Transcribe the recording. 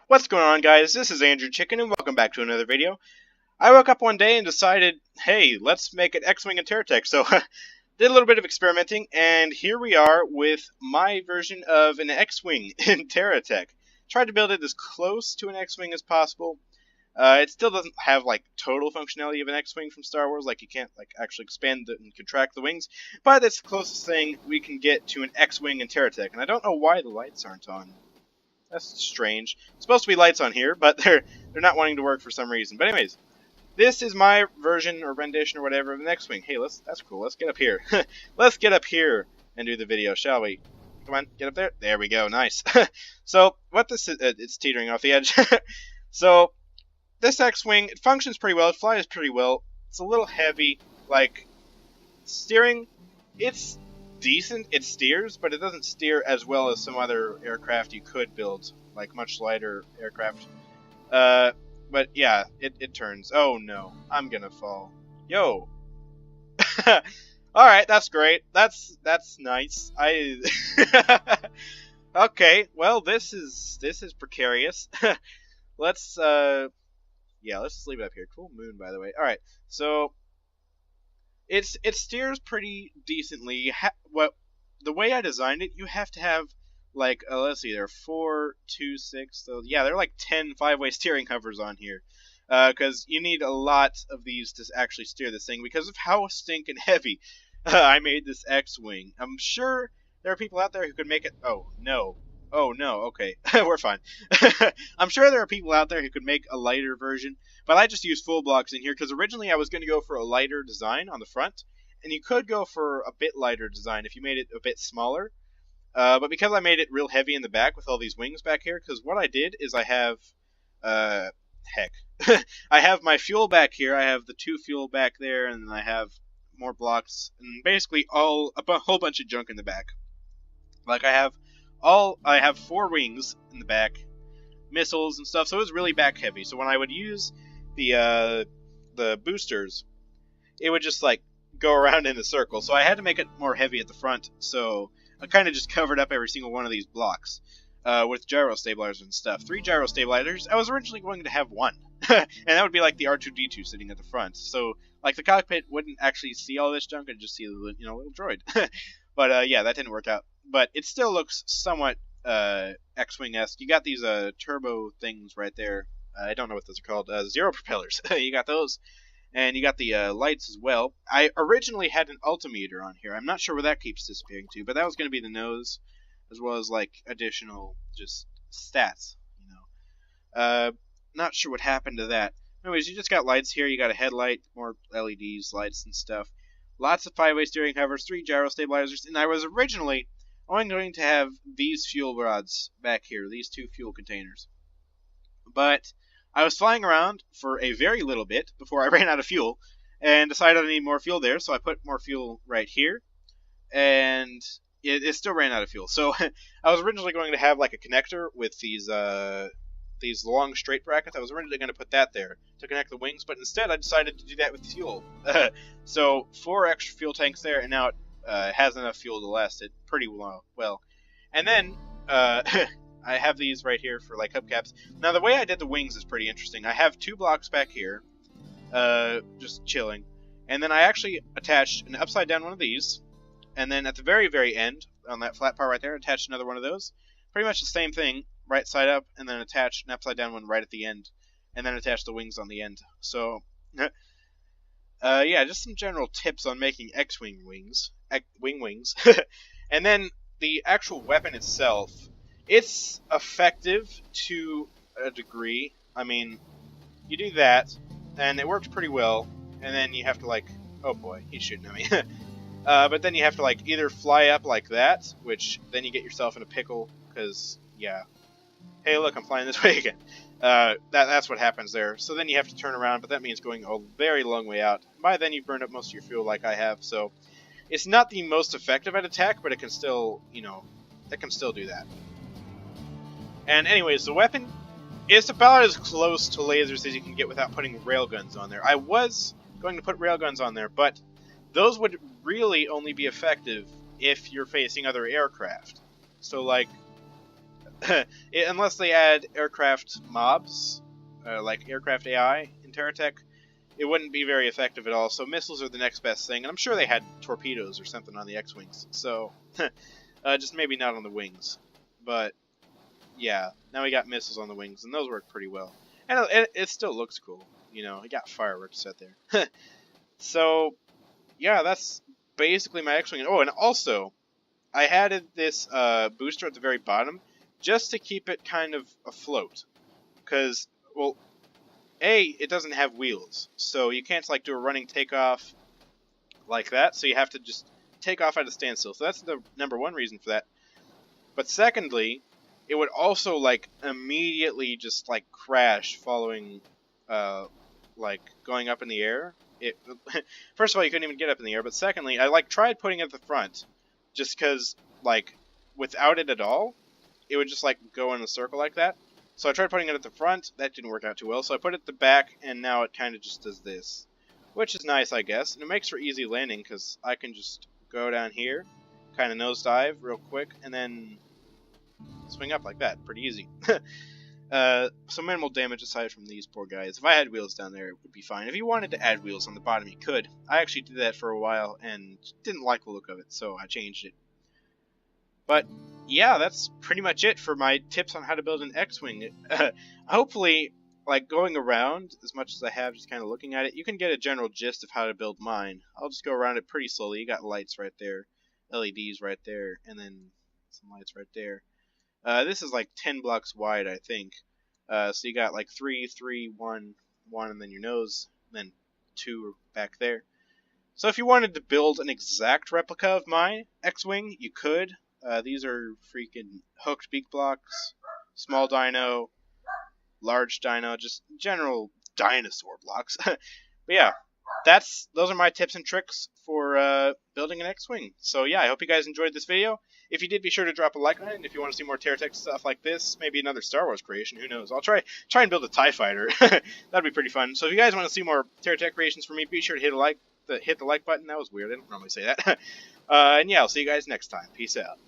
What's going on, guys? This is AndrewChicken, and welcome back to another video. I woke up one day and decided, hey, let's make an X-Wing in TerraTech. So, did a little bit of experimenting, and here we are with my version of an X-Wing in TerraTech. Tried to build it as close to an X-Wing as possible. It still doesn't have, like, total functionality of an X-Wing from Star Wars, like you can't, like, actually expand and contract the wings, but it's the closest thing we can get to an X-Wing in TerraTech, and I don't know why the lights aren't on. That's strange. It's supposed to be lights on here, but they're not wanting to work for some reason. But anyways, this is my version or rendition or whatever of the X-Wing. Hey, that's cool. Let's get up here. Let's get up here and do the video, shall we? Come on, get up there. There we go. Nice. So what this is, it's teetering off the edge. So this X-Wing, it functions pretty well. It flies pretty well. It's a little heavy. Like steering, it's decent. It steers, but it doesn't steer as well as some other aircraft you could build, like much lighter aircraft. But yeah, it turns. Oh no, I'm gonna fall. Yo. All right, that's great. That's nice. Okay, well this is precarious. Let's let's just leave it up here. Cool moon, by the way. All right, so it steers pretty decently. The way I designed it, you have to have like let's see, there are 4, 2, 6. So yeah, there are like 10 5-way steering hovers on here, because you need a lot of these to actually steer this thing because of how stinking heavy I made this X-Wing. I'm sure there are people out there who could make it. Oh no. Okay, we're fine. I'm sure there are people out there who could make a lighter version, but I just used full blocks in here because originally I was going to go for a lighter design on the front, and you could go for a bit lighter design if you made it a bit smaller. But because I made it real heavy in the back with all these wings back here, because what I did is I have, I have my fuel back here. I have the 2 fuel back there, and then I have more blocks, and basically a whole bunch of junk in the back. Like I have 4 wings in the back, missiles and stuff, so it was really back heavy. So when I would use the boosters, it would just like go around in a circle. So I had to make it more heavy at the front, so I kind of just covered up every single one of these blocks with gyro stabilizers and stuff. 3 gyro stabilizers. I was originally going to have 1, and that would be like the R2-D2 sitting at the front. So like the cockpit wouldn't actually see all this junk; it'd just see the little droid. But yeah, that didn't work out. But it still looks somewhat X-Wing-esque. You got these turbo things right there. I don't know what those are called. Zero propellers. You got those. And you got the lights as well. I originally had an altimeter on here. I'm not sure where that keeps disappearing to, but that was going to be the nose, as well as like additional just stats. Not sure what happened to that. Anyways, you just got lights here. You got a headlight, more LEDs, lights and stuff. Lots of 5-way steering hovers, 3 gyro stabilizers, and I was originally only going to have these fuel rods back here, these 2 fuel containers. But I was flying around for a very little bit before I ran out of fuel, and decided I need more fuel there, so I put more fuel right here, and it still ran out of fuel. So I was originally going to have like a connector with these long straight brackets. I was originally going to put that there to connect the wings, but instead I decided to do that with fuel. So 4 extra fuel tanks there, and now it has enough fuel to last it pretty well. And then I have these right here for like hubcaps. Now the way I did the wings is pretty interesting. I have 2 blocks back here, just chilling, and then I actually attached an upside down one of these, and then at the very, very end, on that flat part right there, attached another one of those. Pretty much the same thing, right side up, and then attach an upside down one right at the end, and then attach the wings on the end. So, yeah, just some general tips on making X-Wing wings. Wings. And then the actual weapon itself, it's effective to a degree. I mean, you do that, and it works pretty well, and then you have to like, oh boy, he's shooting at me. But then you have to like either fly up like that, which then you get yourself in a pickle, because, yeah. Hey, look, I'm flying this way again. That's what happens there. So then you have to turn around, but that means going a very long way out. By then you've burned up most of your fuel like I have, so it's not the most effective at attack, but it can still, it can still do that. And anyways, the weapon is about as close to lasers as you can get without putting railguns on there. I was going to put railguns on there, but those would really only be effective if you're facing other aircraft. So, like, unless they add aircraft mobs, like aircraft AI in TerraTech, it wouldn't be very effective at all. So missiles are the next best thing, and I'm sure they had torpedoes or something on the X-Wings, so just maybe not on the wings. But yeah, now we got missiles on the wings, and those work pretty well. And it still looks cool, you know, it got fireworks set there. So, yeah, that's basically my X-Wing. Oh, and also, I added this booster at the very bottom, just to keep it kind of afloat. Because, well, A, it doesn't have wheels, so you can't, like, do a running takeoff like that, so you have to just take off at a standstill. So that's the number one reason for that. But secondly, it would also, like, immediately just, like, crash following, like, going up in the air. First of all, you couldn't even get up in the air, but secondly, I, like, tried putting it at the front, just because, like, without it at all, it would just, like, go in a circle like that. So I tried putting it at the front, that didn't work out too well, so I put it at the back, and now it kind of just does this. Which is nice, I guess, and it makes for easy landing, because I can just go down here, kind of nosedive real quick, and then swing up like that, pretty easy. So minimal damage aside from these poor guys. If I had wheels down there, it would be fine. If you wanted to add wheels on the bottom, you could. I actually did that for a while, and didn't like the look of it, so I changed it. But yeah, that's pretty much it for my tips on how to build an X-Wing. Hopefully, like, going around as much as I have, just kind of looking at it, you can get a general gist of how to build mine. I'll just go around it pretty slowly. You got lights right there, LEDs right there, and then some lights right there. This is like 10 blocks wide, I think. So you got like 3, 3, 1, 1, and then your nose, and then 2 back there. So if you wanted to build an exact replica of my X-Wing, you could. These are freaking hooked beak blocks, small dino, large dino, just general dinosaur blocks. But yeah, those are my tips and tricks for building an X-Wing. So yeah, I hope you guys enjoyed this video. If you did, be sure to drop a like on it. And if you want to see more TerraTech stuff like this, maybe another Star Wars creation, who knows? I'll try and build a TIE fighter. That'd be pretty fun. So if you guys want to see more TerraTech creations from me, be sure to hit the like button. That was weird. I don't normally say that. And yeah, I'll see you guys next time. Peace out.